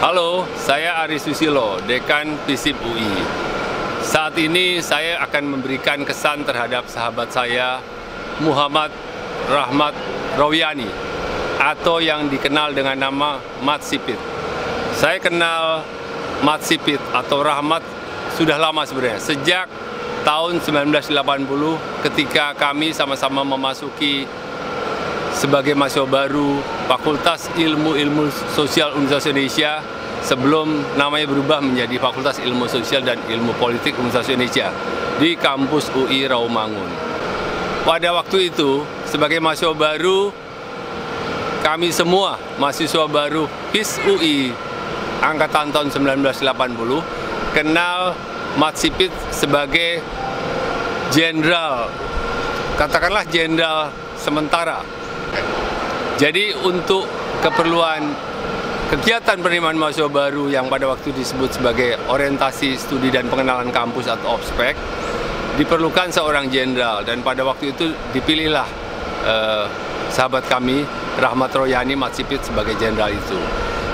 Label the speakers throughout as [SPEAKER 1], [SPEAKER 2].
[SPEAKER 1] Halo, saya Aris Susilo, Dekan FISIP UI. Saat ini saya akan memberikan kesan terhadap sahabat saya, Muhammad Rahmat Rowyani, atau yang dikenal dengan nama Mat Sipit. Saya kenal Mat Sipit atau Rahmat sudah lama sebenarnya, sejak tahun 1980 ketika kami sama-sama memasuki sebagai mahasiswa baru Fakultas Ilmu Sosial Universitas Indonesia sebelum namanya berubah menjadi Fakultas Ilmu Sosial dan Ilmu Politik Universitas Indonesia di kampus UI Rawamangun. Pada waktu itu, sebagai mahasiswa baru, kami semua mahasiswa baru FIS UI angkatan tahun 1980 kenal Mat Sipit sebagai jenderal, katakanlah jenderal sementara. Jadi untuk keperluan kegiatan penerimaan mahasiswa baru yang pada waktu disebut sebagai orientasi studi dan pengenalan kampus atau OPSPEK, diperlukan seorang jenderal, dan pada waktu itu dipilihlah sahabat kami Rahmat Rowyani Mat Sipit sebagai jenderal itu.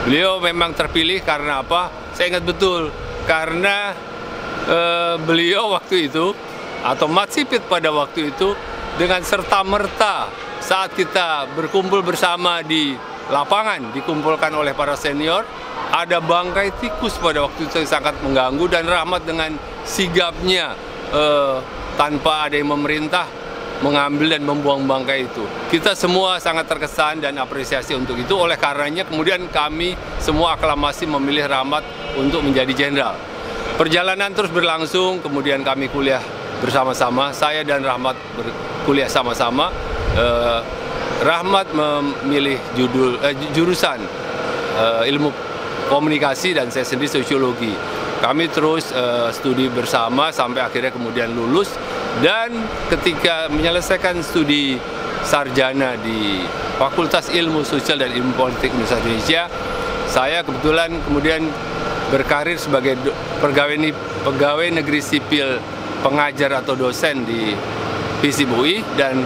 [SPEAKER 1] Beliau memang terpilih karena apa? Saya ingat betul, karena beliau waktu itu atau Mat Sipit pada waktu itu dengan serta-merta saat kita berkumpul bersama di lapangan, dikumpulkan oleh para senior, ada bangkai tikus pada waktu itu sangat mengganggu, dan Rahmat dengan sigapnya tanpa ada yang memerintah mengambil dan membuang bangkai itu. Kita semua sangat terkesan dan apresiasi untuk itu. Oleh karenanya kemudian kami semua aklamasi memilih Rahmat untuk menjadi jenderal. Perjalanan terus berlangsung, kemudian kami kuliah bersama-sama, saya dan Rahmat berkuliah sama-sama. Rahmat memilih jurusan ilmu komunikasi dan saya sendiri sosiologi. Kami terus studi bersama sampai akhirnya kemudian lulus, dan ketika menyelesaikan studi sarjana di Fakultas Ilmu Sosial dan Ilmu Politik Universitas Indonesia, saya kebetulan kemudian berkarir sebagai pegawai negeri sipil pengajar atau dosen di FISIP UI, dan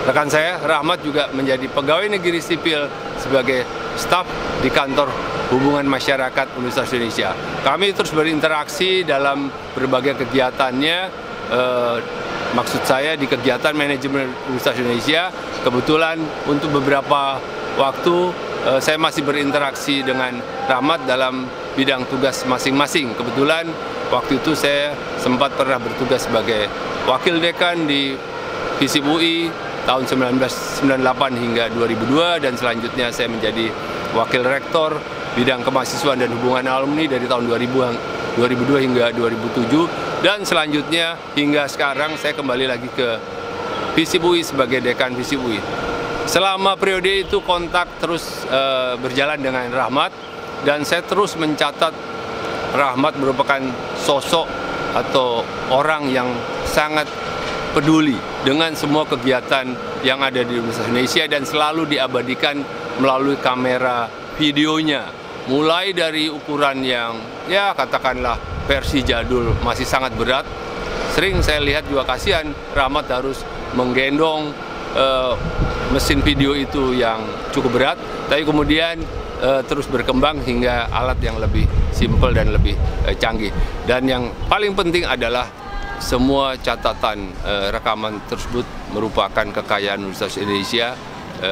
[SPEAKER 1] rekan saya Rahmat juga menjadi pegawai negeri sipil sebagai staf di kantor hubungan masyarakat Universitas Indonesia. Kami terus berinteraksi dalam berbagai kegiatannya, maksud saya di kegiatan manajemen Universitas Indonesia. Kebetulan untuk beberapa waktu saya masih berinteraksi dengan Rahmat dalam bidang tugas masing-masing. Kebetulan waktu itu saya sempat pernah bertugas sebagai wakil dekan di FISIP UI tahun 1998 hingga 2002, dan selanjutnya saya menjadi wakil rektor bidang kemahasiswaan dan hubungan alumni dari tahun 2002 hingga 2007, dan selanjutnya hingga sekarang saya kembali lagi ke FISIP UI sebagai dekan FISIP UI. Selama periode itu kontak terus berjalan dengan Rahmat, dan saya terus mencatat Rahmat merupakan sosok atau orang yang sangat peduli dengan semua kegiatan yang ada di Universitas Indonesia dan selalu diabadikan melalui kamera videonya. Mulai dari ukuran yang ya katakanlah versi jadul masih sangat berat. Sering saya lihat juga kasihan Rahmat harus menggendong mesin video itu yang cukup berat, tapi kemudian terus berkembang hingga alat yang lebih simpel dan lebih canggih. Dan yang paling penting adalah semua catatan rekaman tersebut merupakan kekayaan Universitas Indonesia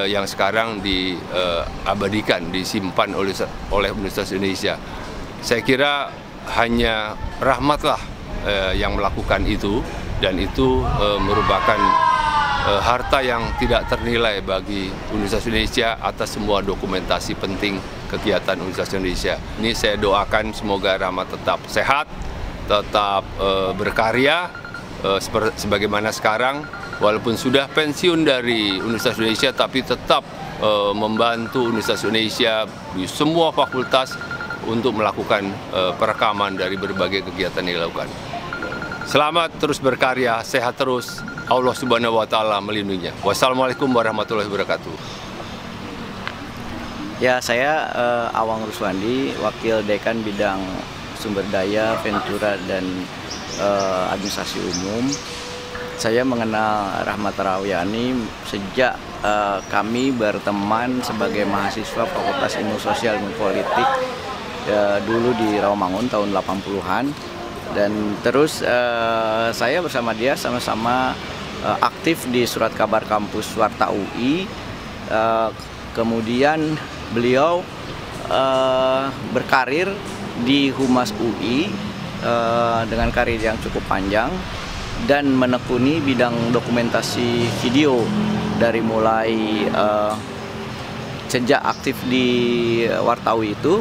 [SPEAKER 1] yang sekarang diabadikan, disimpan oleh Universitas Indonesia. Saya kira hanya Rahmatlah yang melakukan itu, dan itu merupakan harta yang tidak ternilai bagi Universitas Indonesia atas semua dokumentasi penting kegiatan Universitas Indonesia. Ini saya doakan semoga Rahmat tetap sehat, tetap berkarya sebagaimana sekarang, walaupun sudah pensiun dari Universitas Indonesia, tapi tetap membantu Universitas Indonesia di semua fakultas untuk melakukan perekaman dari berbagai kegiatan yang dilakukan. Selamat terus berkarya, sehat terus, Allah Subhanahu wa Ta'ala melindunginya. Wassalamualaikum warahmatullahi wabarakatuh.
[SPEAKER 2] Ya, saya Awang Ruswandi, Wakil Dekan Bidang Sumber Daya, Ventura, dan Administrasi Umum. Saya mengenal Rahmat Rowyani sejak kami berteman sebagai mahasiswa Fakultas Ilmu Sosial dan Politik dulu di Rawamangun tahun 80-an, dan terus saya bersama dia sama-sama aktif di Surat Kabar Kampus Warta UI. Kemudian beliau berkarir di Humas UI dengan karir yang cukup panjang dan menekuni bidang dokumentasi video dari mulai sejak aktif di Warta UI itu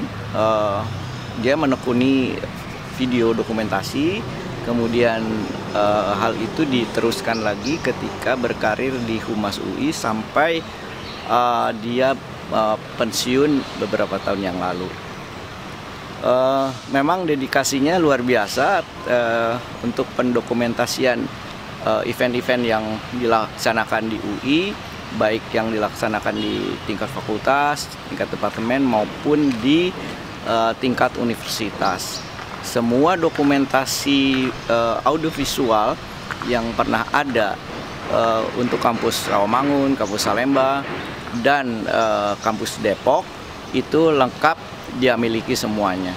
[SPEAKER 2] dia menekuni video dokumentasi, kemudian hal itu diteruskan lagi ketika berkarir di Humas UI sampai dia pensiun beberapa tahun yang lalu. Memang dedikasinya luar biasa untuk pendokumentasian event-event yang dilaksanakan di UI, baik yang dilaksanakan di tingkat fakultas, tingkat departemen maupun di tingkat universitas. Semua dokumentasi audiovisual yang pernah ada untuk kampus Rawamangun, kampus Salemba, dan kampus Depok itu lengkap dia miliki semuanya.